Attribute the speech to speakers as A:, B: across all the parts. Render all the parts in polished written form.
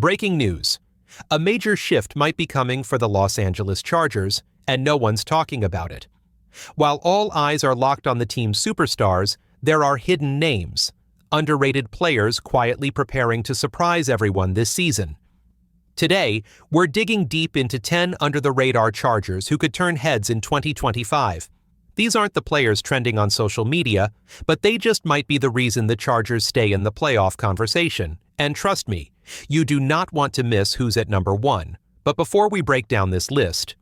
A: Breaking news. A major shift might be coming for the Los Angeles Chargers, and no one's talking about it. While all eyes are locked on the team's superstars, there are hidden names, underrated players quietly preparing to surprise everyone this season. Today, we're digging deep into 10 under-the-radar Chargers who could turn heads in 2025. These aren't the players trending on social media, but they just might be the reason the Chargers stay in the playoff conversation. And trust me, you do not want to miss who's at number 1. But before we break down this list,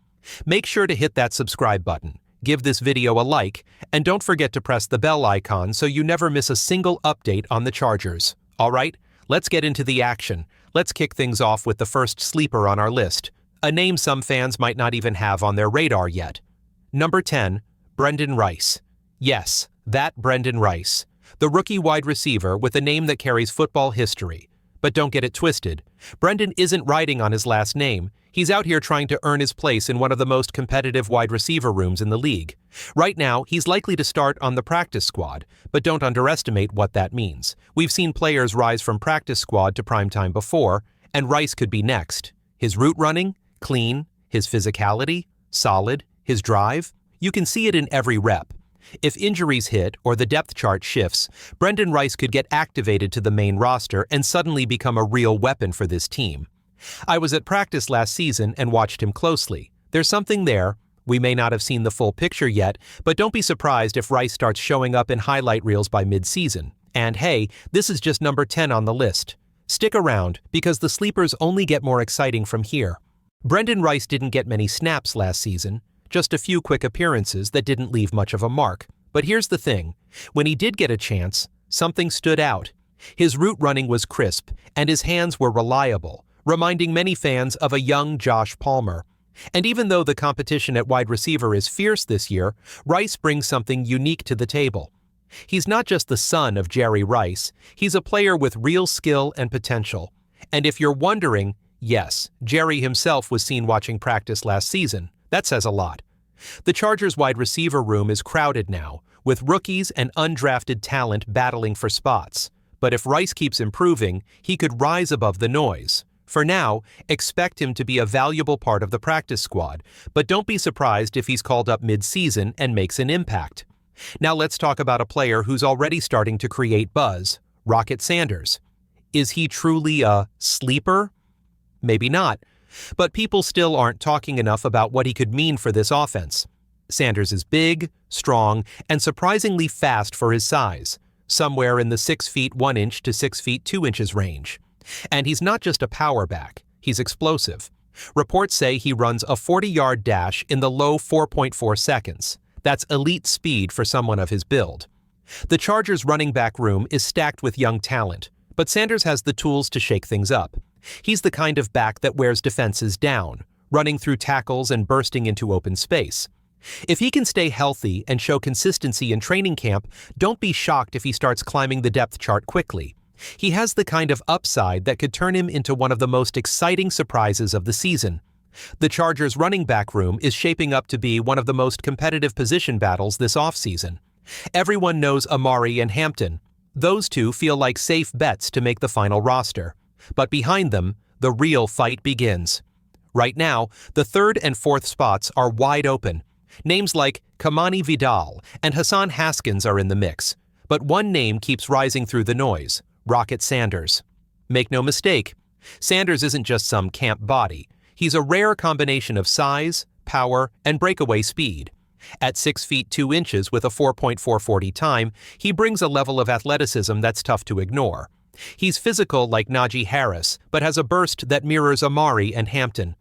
A: make sure to hit that subscribe button, give this video a like, and don't forget to press the bell icon so you never miss a single update on the Chargers. All right, let's get into the action. Let's kick things off with the first sleeper on our list, a name some fans might not even have on their radar yet. Number 10, Brendan Rice. Yes, that Brendan Rice, the rookie wide receiver with a name that carries football history. But don't get it twisted. Brendan isn't riding on his last name. He's out here trying to earn his place in one of the most competitive wide receiver rooms in the league. Right now, he's likely to start on the practice squad, but don't underestimate what that means. We've seen players rise from practice squad to primetime before, and Rice could be next. His route running, clean, his physicality, solid, his drive, you can see it in every rep. If injuries hit or the depth chart shifts, Brendan Rice could get activated to the main roster and suddenly become a real weapon for this team. I was at practice last season and watched him closely. There's something there. We may not have seen the full picture yet, but don't be surprised if Rice starts showing up in highlight reels by mid-season. And hey, this is just number 10 on the list. Stick around, because the sleepers only get more exciting from here. Brendan Rice didn't get many snaps last season, just a few quick appearances that didn't leave much of a mark. But here's the thing. When he did get a chance, something stood out. His route running was crisp, and his hands were reliable, reminding many fans of a young Josh Palmer. And even though the competition at wide receiver is fierce this year, Rice brings something unique to the table. He's not just the son of Jerry Rice, he's a player with real skill and potential. And if you're wondering, yes, Jerry himself was seen watching practice last season. That says a lot. The Chargers wide receiver room is crowded now, with rookies and undrafted talent battling for spots. But if Rice keeps improving, he could rise above the noise. For now, expect him to be a valuable part of the practice squad, but don't be surprised if he's called up mid-season and makes an impact. Now let's talk about a player who's already starting to create buzz, Rocket Sanders. Is he truly a sleeper? Maybe not, but people still aren't talking enough about what he could mean for this offense. Sanders is big, strong, and surprisingly fast for his size, somewhere in the 6 feet 1 inch to 6 feet 2 inches range. And he's not just a power back, he's explosive. Reports say he runs a 40-yard dash in the low 4.4 seconds. That's elite speed for someone of his build. The Chargers' running back room is stacked with young talent, but Sanders has the tools to shake things up. He's the kind of back that wears defenses down, running through tackles and bursting into open space. If he can stay healthy and show consistency in training camp, don't be shocked if he starts climbing the depth chart quickly. He has the kind of upside that could turn him into one of the most exciting surprises of the season. The Chargers' running back room is shaping up to be one of the most competitive position battles this offseason. Everyone knows Amari and Hampton. Those two feel like safe bets to make the final roster. But behind them, the real fight begins. Right now, the 3rd and 4th spots are wide open. Names like Kamani Vidal and Hassan Haskins are in the mix. But one name keeps rising through the noise. Rocket Sanders. Make no mistake, Sanders isn't just some camp body. He's a rare combination of size, power, and breakaway speed. At 6 feet 2 inches with a 4.440 time, he brings a level of athleticism that's tough to ignore. He's physical like Najee Harris, but has a burst that mirrors Amari and Hampton.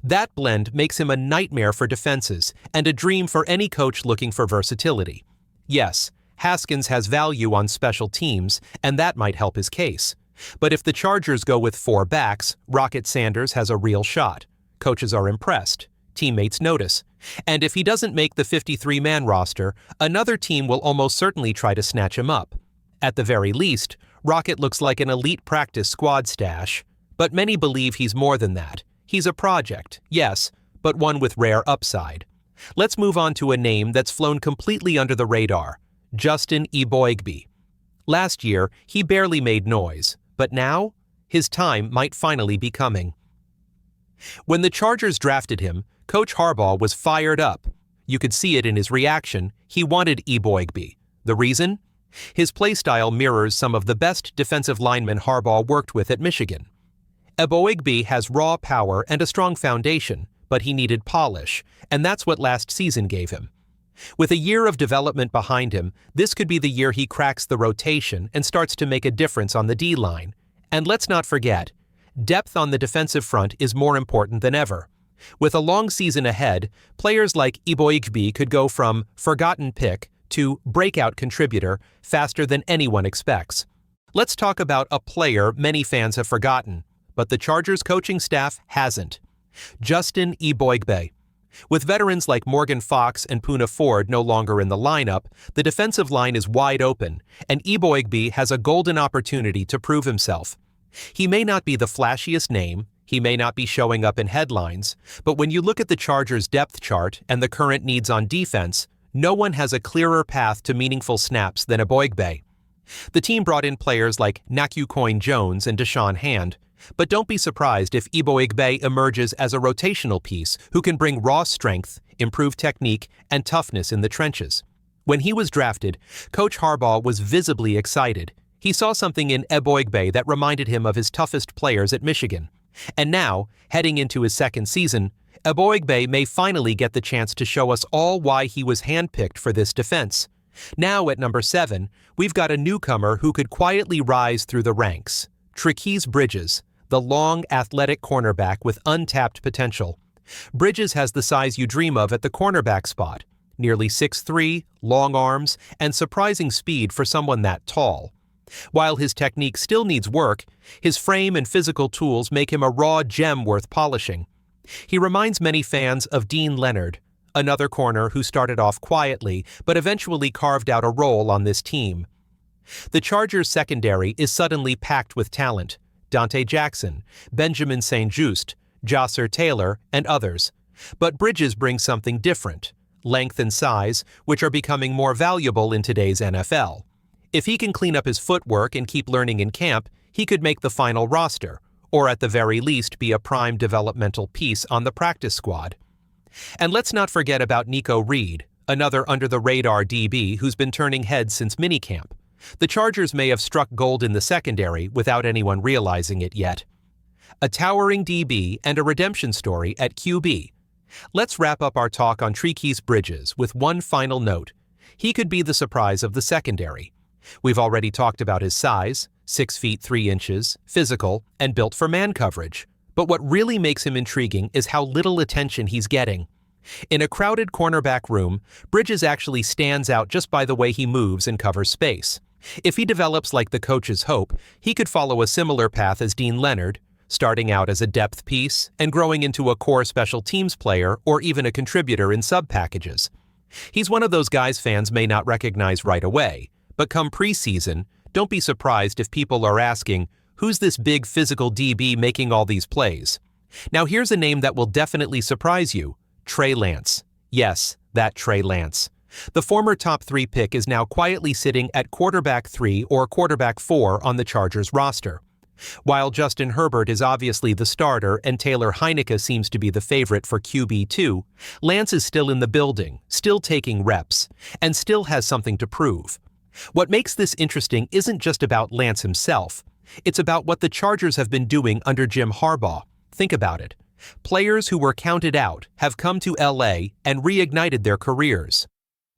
A: That blend makes him a nightmare for defenses and a dream for any coach looking for versatility. Yes, Haskins has value on special teams, and that might help his case. But if the Chargers go with 4 backs, Rocket Sanders has a real shot. Coaches are impressed. Teammates notice. And if he doesn't make the 53-man roster, another team will almost certainly try to snatch him up. At the very least, Rocket looks like an elite practice squad stash. But many believe he's more than that. He's a project, yes, but one with rare upside. Let's move on to a name that's flown completely under the radar. Justin Eboigbe. Last year, he barely made noise, but now, His time might finally be coming. When the Chargers drafted him, Coach Harbaugh was fired up. You could see it in his reaction. He wanted Eboigbe. The reason? His play style mirrors some of the best defensive linemen Harbaugh worked with at Michigan. Eboigbe has raw power and a strong foundation, but he needed polish, and that's what last season gave him. With a year of development behind him, this could be the year he cracks the rotation and starts to make a difference on the D-line. And let's not forget, depth on the defensive front is more important than ever. With a long season ahead, players like Eboigbe could go from forgotten pick to breakout contributor faster than anyone expects. Let's talk about a player many fans have forgotten, but the Chargers coaching staff hasn't. Justin Eboigbe. With veterans like Morgan Fox and Poona Ford no longer in the lineup, the defensive line is wide open, and Eboigbe has a golden opportunity to prove himself. He may not be the flashiest name, he may not be showing up in headlines, but when you look at the Chargers' depth chart and the current needs on defense, no one has a clearer path to meaningful snaps than Eboigbe. The team brought in players like Naquan Jones and Deshaun Hand, but don't be surprised if Eboigbe emerges as a rotational piece who can bring raw strength, improve technique, and toughness in the trenches. When he was drafted, Coach Harbaugh was visibly excited. He saw something in Eboigbe that reminded him of his toughest players at Michigan. And now, heading into his second season, Eboigbe may finally get the chance to show us all why he was handpicked for this defense. Now at number 7, we've got a newcomer who could quietly rise through the ranks. Tre'Quez Bridges, the long, athletic cornerback with untapped potential. Bridges has the size you dream of at the cornerback spot, nearly 6'3", long arms, and surprising speed for someone that tall. While his technique still needs work, his frame and physical tools make him a raw gem worth polishing. He reminds many fans of Dean Leonard, another corner who started off quietly but eventually carved out a role on this team. The Chargers' secondary is suddenly packed with talent. Dante Jackson, Benjamin St-Juste, Josser Taylor, and others. But Bridges brings something different, length and size, which are becoming more valuable in today's NFL. If he can clean up his footwork and keep learning in camp, he could make the final roster, or at the very least be a prime developmental piece on the practice squad. And let's not forget about Nico Reed, another under-the-radar DB who's been turning heads since minicamp. The Chargers may have struck gold in the secondary without anyone realizing it yet. A towering DB and a redemption story at QB. Let's wrap up our talk on Tre'Quez Bridges with one final note. He could be the surprise of the secondary. We've already talked about his size, 6 feet 3 inches, physical, and built for man coverage. But what really makes him intriguing is how little attention he's getting. In a crowded cornerback room, Bridges actually stands out just by the way he moves and covers space. If he develops like the coaches hope, he could follow a similar path as Dean Leonard, starting out as a depth piece and growing into a core special teams player or even a contributor in sub-packages. He's one of those guys fans may not recognize right away, but come preseason, don't be surprised if people are asking, who's this big physical DB making all these plays? Now here's a name that will definitely surprise you, Trey Lance. Yes, that Trey Lance. The former top 3 pick is now quietly sitting at quarterback 3 or quarterback 4 on the Chargers roster. While Justin Herbert is obviously the starter and Taylor Heinicke seems to be the favorite for QB2, Lance is still in the building, still taking reps, and still has something to prove. What makes this interesting isn't just about Lance himself. It's about what the Chargers have been doing under Jim Harbaugh. Think about it. Players who were counted out have come to LA and reignited their careers.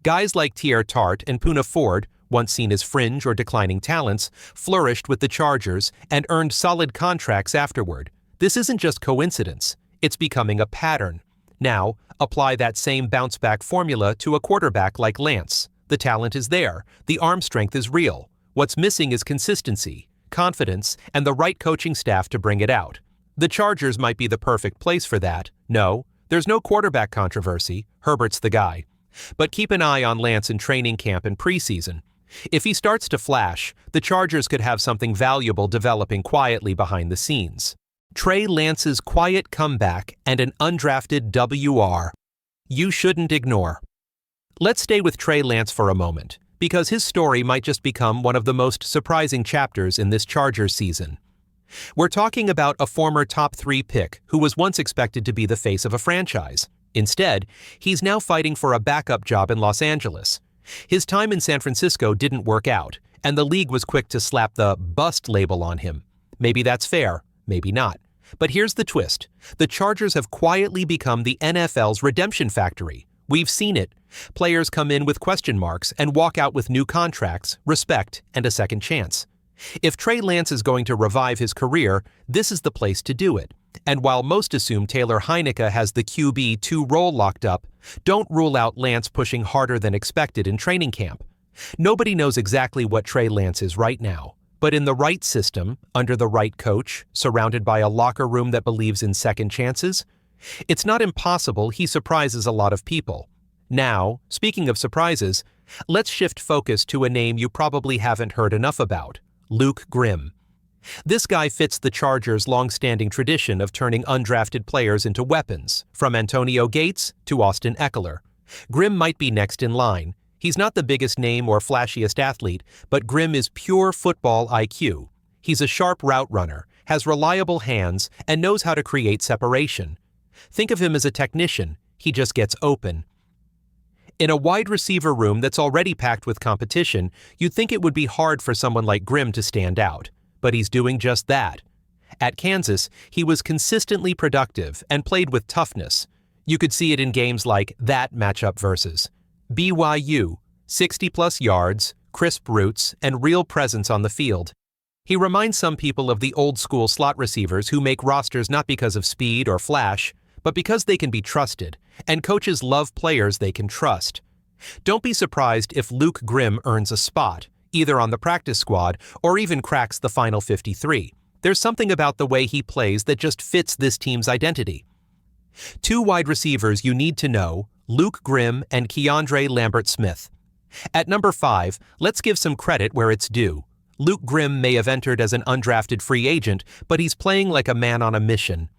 A: Guys like Tier Tart and Poona Ford, once seen as fringe or declining talents, flourished with the Chargers and earned solid contracts afterward. This isn't just coincidence. It's becoming a pattern. Now, apply that same bounce-back formula to a quarterback like Lance. The talent is there. The arm strength is real. What's missing is consistency, confidence, and the right coaching staff to bring it out. The Chargers might be the perfect place for that. No, there's no quarterback controversy. Herbert's the guy. But keep an eye on Lance in training camp and preseason. If he starts to flash, the Chargers could have something valuable developing quietly behind the scenes. Trey Lance's quiet comeback and an undrafted WR. You shouldn't ignore. Let's stay with Trey Lance for a moment, because his story might just become one of the most surprising chapters in this Chargers season. We're talking about a former top 3 pick who was once expected to be the face of a franchise. Instead, he's now fighting for a backup job in Los Angeles. His time in San Francisco didn't work out, and the league was quick to slap the bust label on him. Maybe that's fair, maybe not. But here's the twist. The Chargers have quietly become the NFL's redemption factory. We've seen it. Players come in with question marks and walk out with new contracts, respect, and a second chance. If Trey Lance is going to revive his career, this is the place to do it. And while most assume Taylor Heinicke has the QB2 role locked up, don't rule out Lance pushing harder than expected in training camp. Nobody knows exactly what Trey Lance is right now, but in the right system, under the right coach, surrounded by a locker room that believes in second chances, it's not impossible he surprises a lot of people. Now, speaking of surprises, let's shift focus to a name you probably haven't heard enough about. Luke Grimm. This guy fits the Chargers' long-standing tradition of turning undrafted players into weapons, from Antonio Gates to Austin Eckler. Grimm might be next in line. He's not the biggest name or flashiest athlete, but Grimm is pure football IQ. He's a sharp route runner, has reliable hands, and knows how to create separation. Think of him as a technician. He just gets open. In a wide receiver room that's already packed with competition, you'd think it would be hard for someone like Grimm to stand out. But he's doing just that. At Kansas, he was consistently productive and played with toughness. You could see it in games like that matchup versus BYU, 60-plus yards, crisp routes, and real presence on the field. He reminds some people of the old-school slot receivers who make rosters not because of speed or flash, but because they can be trusted, and coaches love players they can trust. Don't be surprised if Luke Grimm earns a spot, either on the practice squad or even cracks the final 53. There's something about the way he plays that just fits this team's identity. 2 wide receivers you need to know, Luke Grimm and Keandre Lambert-Smith. At number 5, let's give some credit where it's due. Luke Grimm may have entered as an undrafted free agent, but he's playing like a man on a mission.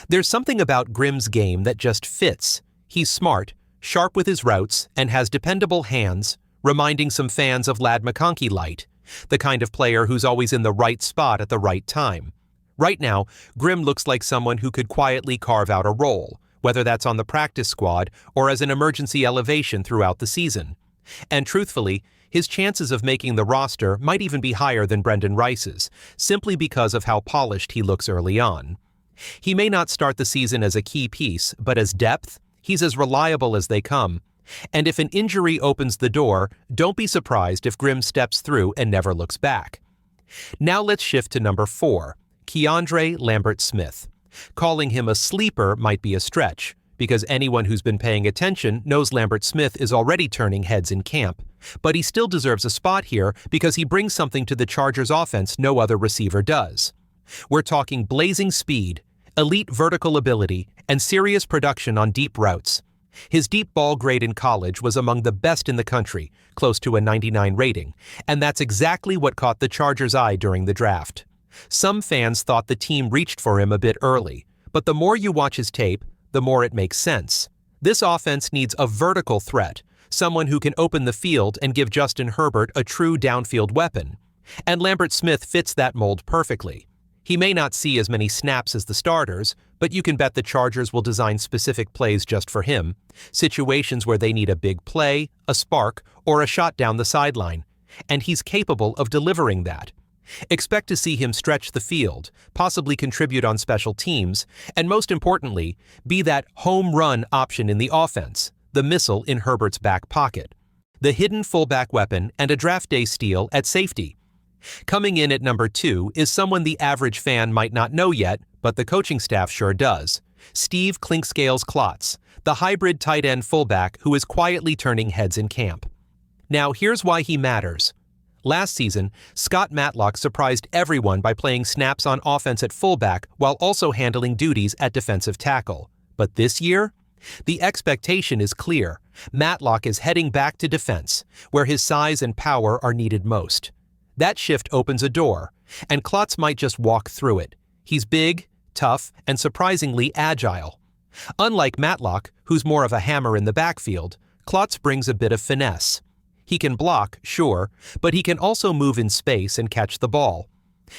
A: There's something about Grimm's game that just fits. He's smart, sharp with his routes, and has dependable hands, reminding some fans of Ladd McConkey light, the kind of player who's always in the right spot at the right time. Right now, Grimm looks like someone who could quietly carve out a role, whether that's on the practice squad or as an emergency elevation throughout the season. And truthfully, his chances of making the roster might even be higher than Brendan Rice's, simply because of how polished he looks early on. He may not start the season as a key piece, but as depth, he's as reliable as they come. And if an injury opens the door, don't be surprised if Grimm steps through and never looks back. Now let's shift to number 4, Keandre Lambert-Smith. Calling him a sleeper might be a stretch, because anyone who's been paying attention knows Lambert-Smith is already turning heads in camp. But he still deserves a spot here because he brings something to the Chargers' offense no other receiver does. We're talking blazing speed, elite vertical ability, and serious production on deep routes. His deep ball grade in college was among the best in the country, close to a 99 rating, and that's exactly what caught the Chargers' eye during the draft. Some fans thought the team reached for him a bit early, but the more you watch his tape, the more it makes sense. This offense needs a vertical threat, someone who can open the field and give Justin Herbert a true downfield weapon. And Lambert-Smith fits that mold perfectly. He may not see as many snaps as the starters, but you can bet the Chargers will design specific plays just for him, situations where they need a big play, a spark, or a shot down the sideline. And he's capable of delivering that. Expect to see him stretch the field, possibly contribute on special teams, and most importantly, be that home run option in the offense, the missile in Herbert's back pocket, the hidden fullback weapon and a draft day steal at safety. Coming in at number 2 is someone the average fan might not know yet, but the coaching staff sure does. Steve Clinkscales Klotz, the hybrid tight end fullback who is quietly turning heads in camp. Now here's why he matters. Last season, Scott Matlock surprised everyone by playing snaps on offense at fullback while also handling duties at defensive tackle. But this year, the expectation is clear. Matlock is heading back to defense, where his size and power are needed most. That shift opens a door, and Klotz might just walk through it. He's big, tough, and surprisingly agile. Unlike Matlock, who's more of a hammer in the backfield, Klotz brings a bit of finesse. He can block, sure, but he can also move in space and catch the ball.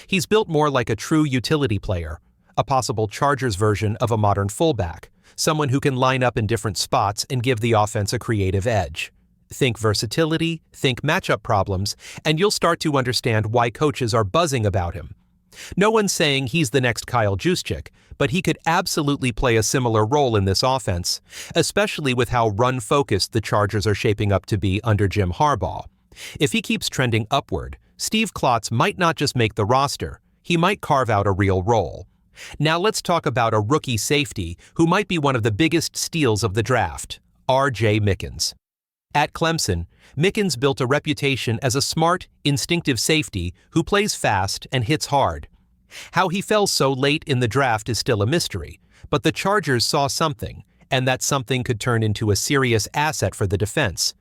A: He's built more like a true utility player, a possible Chargers version of a modern fullback, someone who can line up in different spots and give the offense a creative edge. Think versatility, think matchup problems, and you'll start to understand why coaches are buzzing about him. No one's saying he's the next Kyle Juszczyk, but he could absolutely play a similar role in this offense, especially with how run-focused the Chargers are shaping up to be under Jim Harbaugh. If he keeps trending upward, Steve Klotz might not just make the roster, he might carve out a real role. Now let's talk about a rookie safety who might be one of the biggest steals of the draft, R.J. Mickens. At Clemson, Mickens built a reputation as a smart, instinctive safety who plays fast and hits hard. How he fell so late in the draft is still a mystery, but the Chargers saw something, and that something could turn into a serious asset for the defense.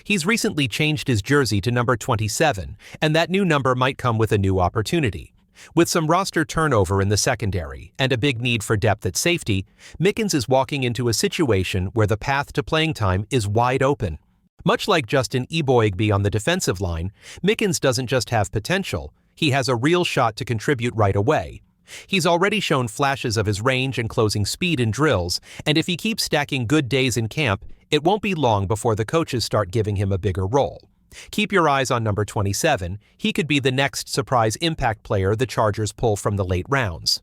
A: He's recently changed his jersey to number 27, and that new number might come with a new opportunity. With some roster turnover in the secondary and a big need for depth at safety, Mickens is walking into a situation where the path to playing time is wide open. Much like Justin Eboigbe on the defensive line, Mickens doesn't just have potential, he has a real shot to contribute right away. He's already shown flashes of his range and closing speed in drills, and if he keeps stacking good days in camp, it won't be long before the coaches start giving him a bigger role. Keep your eyes on number 27, he could be the next surprise impact player the Chargers pull from the late rounds.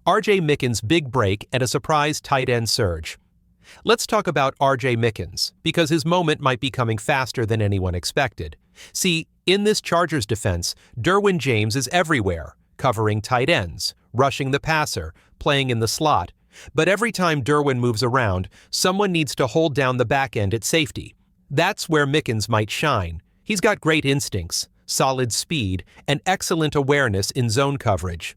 A: R.J. Mickens' big break and a surprise tight end surge. Let's talk about R.J. Mickens, because his moment might be coming faster than anyone expected. See, in this Chargers defense, Derwin James is everywhere, covering tight ends, rushing the passer, playing in the slot. But every time Derwin moves around, someone needs to hold down the back end at safety. That's where Mickens might shine. He's got great instincts, solid speed, and excellent awareness in zone coverage.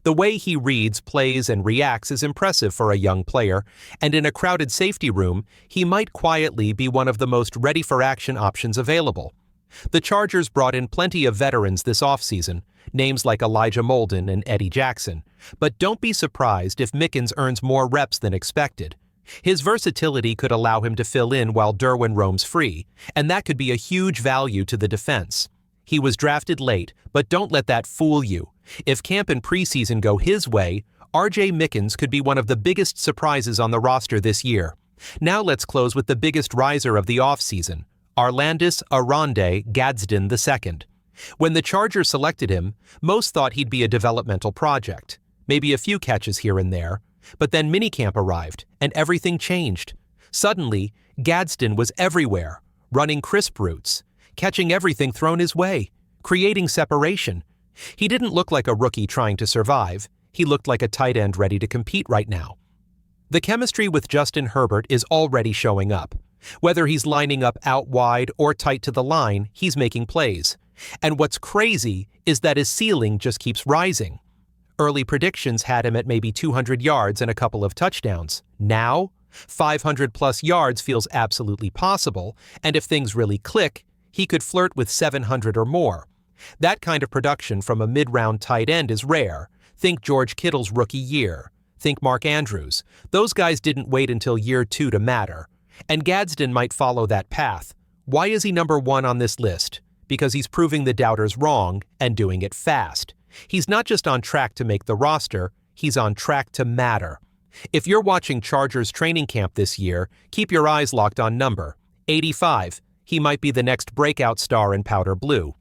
A: The way he reads, plays, and reacts is impressive for a young player, and in a crowded safety room, he might quietly be one of the most ready-for-action options available. The Chargers brought in plenty of veterans this offseason, names like Elijah Molden and Eddie Jackson, but don't be surprised if Mickens earns more reps than expected. His versatility could allow him to fill in while Derwin roams free, and that could be a huge value to the defense. He was drafted late, but don't let that fool you. If camp and preseason go his way, R.J. Mickens could be one of the biggest surprises on the roster this year. Now let's close with the biggest riser of the offseason, Arlandis Oronde Gadsden II. When the Chargers selected him, most thought he'd be a developmental project, maybe a few catches here and there, but then minicamp arrived, and everything changed. Suddenly, Gadsden was everywhere, running crisp routes, catching everything thrown his way, creating separation. He didn't look like a rookie trying to survive. He looked like a tight end ready to compete right now. The chemistry with Justin Herbert is already showing up. Whether he's lining up out wide or tight to the line, he's making plays. And what's crazy is that his ceiling just keeps rising. Early predictions had him at maybe 200 yards and a couple of touchdowns. Now, 500-plus yards feels absolutely possible, and if things really click, he could flirt with 700 or more. That kind of production from a mid-round tight end is rare. Think George Kittle's rookie year. Think Mark Andrews. Those guys didn't wait until year 2 to matter. And Gadsden might follow that path. Why is he number 1 on this list? Because he's proving the doubters wrong and doing it fast. He's not just on track to make the roster, he's on track to matter. If you're watching Chargers training camp this year, keep your eyes locked on number 85. He might be the next breakout star in powder blue.